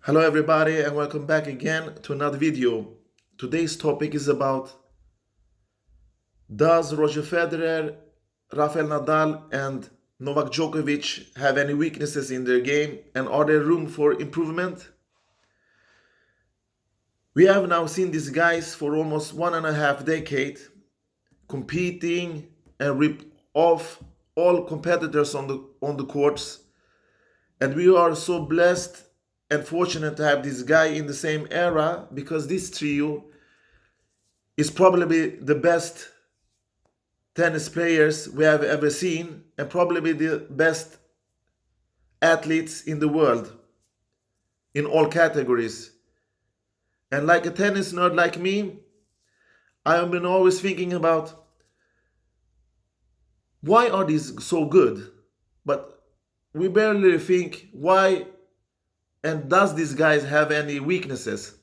Hello everybody and welcome back again to another video. Today's topic is about: does Roger Federer, Rafael Nadal and Novak Djokovic have any weaknesses in their game, and are there room for improvement? We have now seen these guys for almost 1.5 decades competing and rip off all competitors on the courts, and we are so blessed and fortunate to have this guy in the same era, because this trio is probably the best tennis players we have ever seen, and probably the best athletes in the world in all categories. And like a tennis nerd like me, I've been always thinking about why are these so good? But we barely think why, and does these guys have any weaknesses?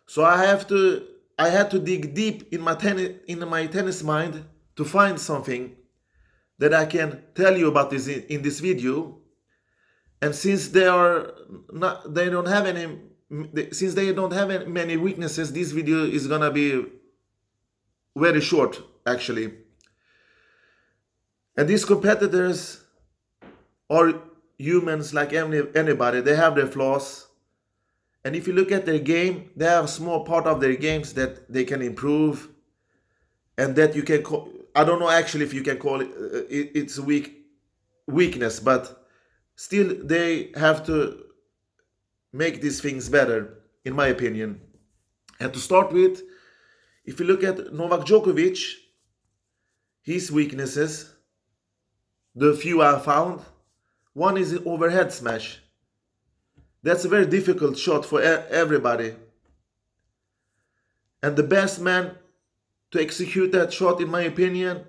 So I had to dig deep in my tennis mind to find something that I can tell you about this in this video. And since they don't have any many weaknesses, this video is gonna be very short actually. And these competitors are humans like anybody. They have their flaws. And if you look at their game, they have a small part of their games that they can improve, and that you can call, I don't know actually if you can call it's a weakness, but still they have to make these things better, in my opinion. And to start with, if you look at Novak Djokovic, his weaknesses, the few I found, one is the overhead smash. That's a very difficult shot for everybody. And the best man to execute that shot, in my opinion,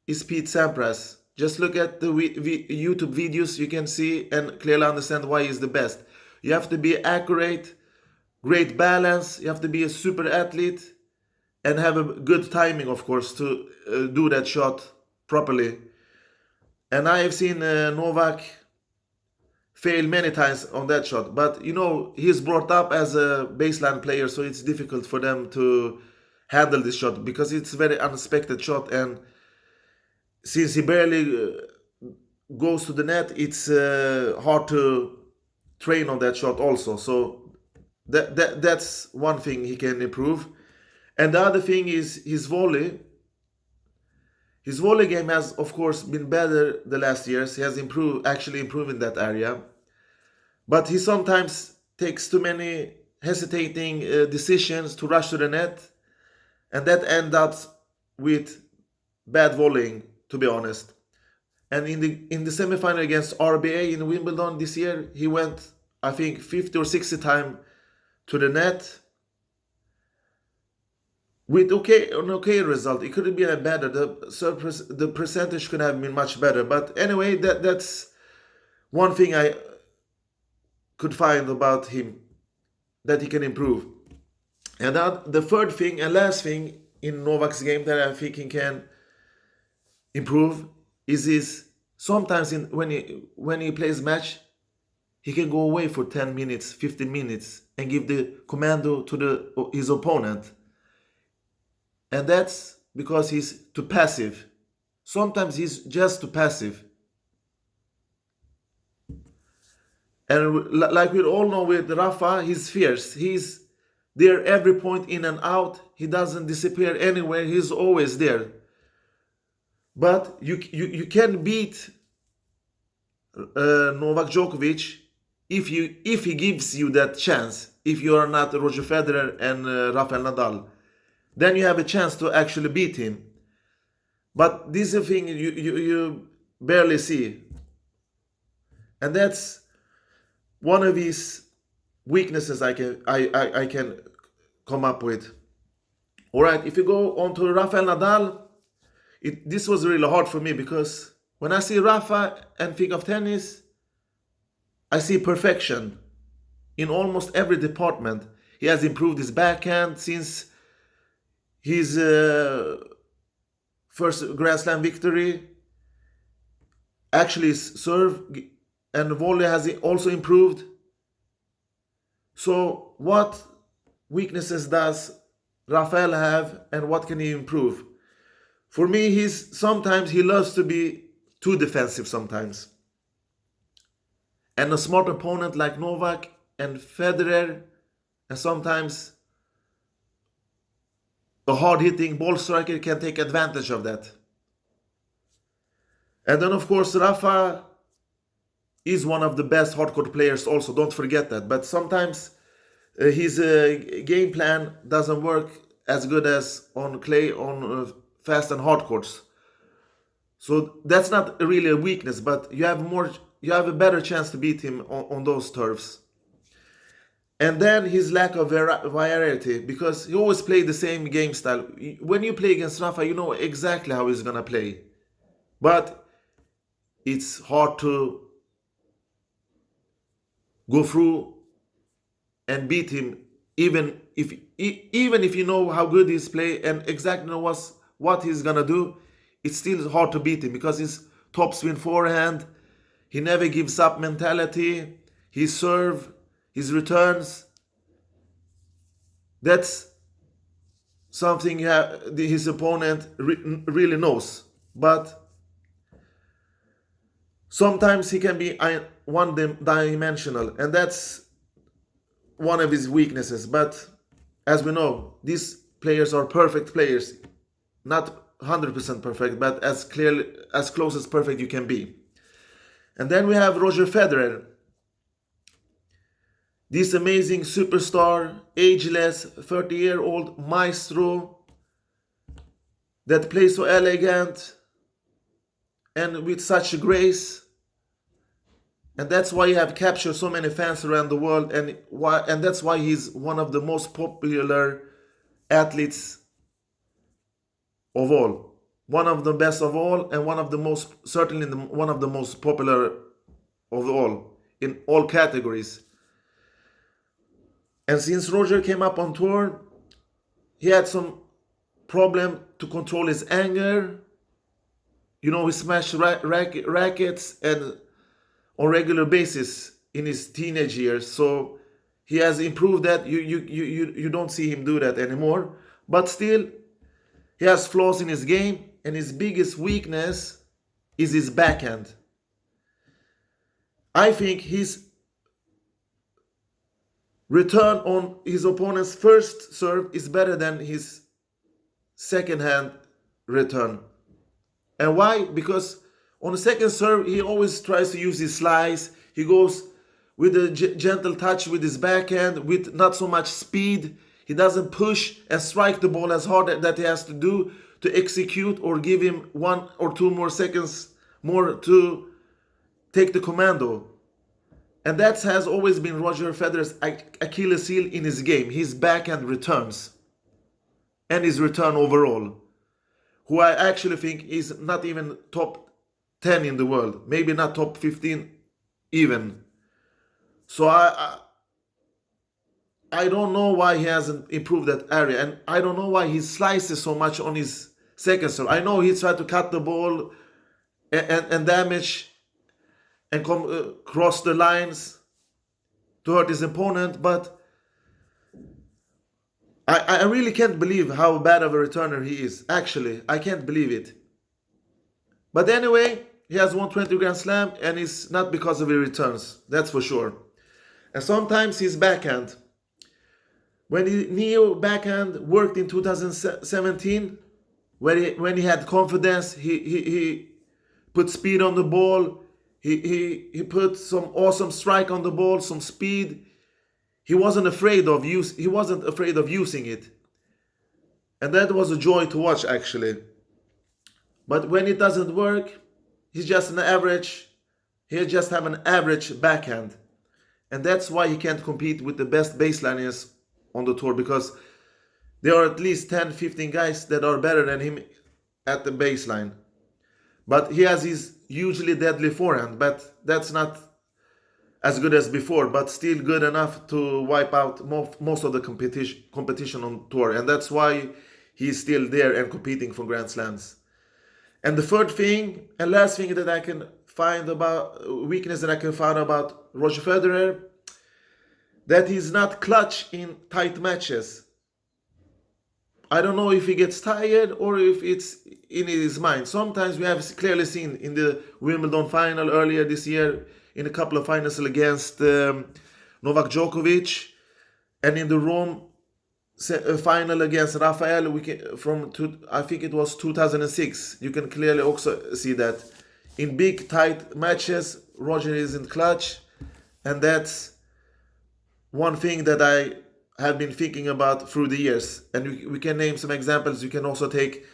is Pete Sampras. Just look at the YouTube videos, you can see and clearly understand why he's the best. You have to be accurate, great balance, you have to be a super athlete, and have a good timing, of course, to do that shot properly. And I have seen Novak fail many times on that shot, but he's brought up as a baseline player, so it's difficult for them to handle this shot because it's a very unexpected shot, and since he barely goes to the net, it's hard to train on that shot also. So that's one thing he can improve. And the other thing is his volley. His volley game has, of course, been better the last years. He has actually improved in that area. But he sometimes takes too many hesitating decisions to rush to the net, and that ends up with bad volleying, to be honest. And in the semifinal against RBA in Wimbledon this year, he went, I think, 50 or 60 times to the net with an okay result. It could have been better. The percentage could have been much better. But anyway, that's one thing I could find about him that he can improve. And the third thing and last thing in Novak's game that I think he can improve is sometimes when he plays match, he can go away for 10 minutes, 15 minutes and give the commando to his opponent. And that's because he's too passive. Sometimes he's just too passive. And like we all know with Rafa, he's fierce. He's there every point, in and out. He doesn't disappear anywhere. He's always there. But you can beat Novak Djokovic if he gives you that chance. If you are not Roger Federer and Rafael Nadal, then you have a chance to actually beat him. But this is a thing you barely see, and that's one of his weaknesses I can come up with. All right, if you go on to Rafael Nadal, this was really hard for me, because when I see Rafa and think of tennis, I see perfection in almost every department. He has improved his backhand since his first Grand Slam victory. Actually, his serve and volley has also improved. So what weaknesses does Rafael have, and what can he improve? For me, sometimes he loves to be too defensive sometimes. And a smart opponent like Novak and Federer, and sometimes a hard-hitting ball striker can take advantage of that. And then of course Rafa is one of the best hardcourt players also, don't forget that. But sometimes his game plan doesn't work as good as on clay, on fast and hard courts. So that's not really a weakness, but you have a better chance to beat him on those turfs. And then his lack of variety, because he always played the same game style. When you play against Rafa, you know exactly how he's gonna play. But it's hard to go through and beat him, even if you know how good he's play and exactly know what he's gonna do. It's still hard to beat him because his topspin forehand, he never gives up mentality, his serve, his returns. That's something his opponent really knows. But sometimes he can be one-dimensional, and that's one of his weaknesses. But as we know, these players are perfect players, not 100% perfect, but as close as perfect you can be. And then we have Roger Federer, this amazing superstar, ageless, 30-year-old maestro that plays so elegant and with such grace. And that's why he have captured so many fans around the world, and that's why he's one of the most popular athletes of all, one of the best of all, and one of the most popular of all in all categories. And since Roger came up on tour, he had some problem to control his anger. You know, he smashed rackets and on regular basis in his teenage years. So he has improved that. You don't see him do that anymore. But still, he has flaws in his game, and his biggest weakness is his backhand. I think his return on his opponent's first serve is better than his second hand return. And why? Because on the second serve, he always tries to use his slice. He goes with a gentle touch with his backhand, with not so much speed. He doesn't push and strike the ball as hard that he has to do to execute, or give him 1 or 2 more seconds more to take the commando. And that has always been Roger Federer's Achilles heel in his game, his backhand returns and his return overall, who I actually think is not even top 10 in the world, maybe not top 15 even. So I don't know why he hasn't improved that area, and I don't know why he slices so much on his second serve. I know he tried to cut the ball and damage and cross the lines to hurt his opponent, but I really can't believe how bad of a returner he is. Actually, I can't believe it. But anyway, he has won 20 Grand Slam, and it's not because of his returns, that's for sure. And sometimes his backhand. When Neo backhand worked in 2017, when he had confidence, he put speed on the ball, he put some awesome strike on the ball, some speed. He wasn't afraid of using it. And that was a joy to watch, actually. But when it doesn't work, he just have an average backhand. And that's why he can't compete with the best baseliners on the tour, because there are at least 10, 15 guys that are better than him at the baseline. But he has his hugely deadly forehand, but that's not as good as before, but still good enough to wipe out most of the competition on tour. And that's why he's still there and competing for Grand Slams. And the third thing and last thing that I can find about weakness that I can find about Roger Federer, that he's not clutch in tight matches. I don't know if he gets tired or if it's in his mind. Sometimes we have clearly seen in the Wimbledon final earlier this year, in a couple of finals against Novak Djokovic, and in the Rome final against Rafael, I think it was 2006. You can clearly also see that in big tight matches, Roger isn't clutch, and that's one thing that I have been thinking about through the years. And we can name some examples. You can also take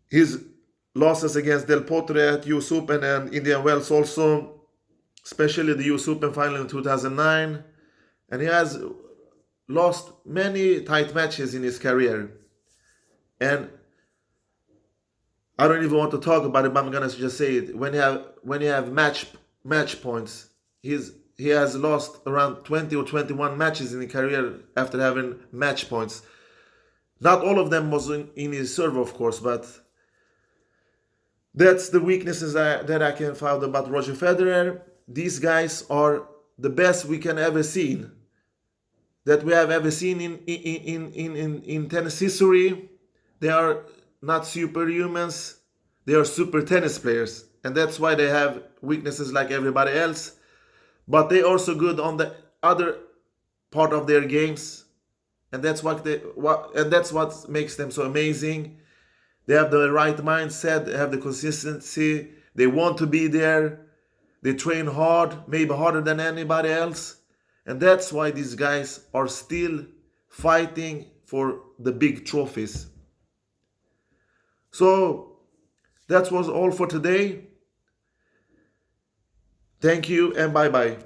his losses against Del Potro at US Open and Indian Wells also, especially the US Open final in 2009. And he has lost many tight matches in his career. And I don't even want to talk about it, but I'm gonna just say it. When you have match points, he has lost around 20 or 21 matches in his career after having match points. Not all of them was in his serve, of course, but that's the weaknesses that I can find about Roger Federer. These guys are the best we can ever see, that we have ever seen in tennis history. They are not superhumans. They are super tennis players. And that's why they have weaknesses like everybody else. But they are also good on the other part of their games. And that's what makes them so amazing. They have the right mindset, they have the consistency, they want to be there, they train hard, maybe harder than anybody else. And that's why these guys are still fighting for the big trophies. So that was all for today. Thank you and bye bye.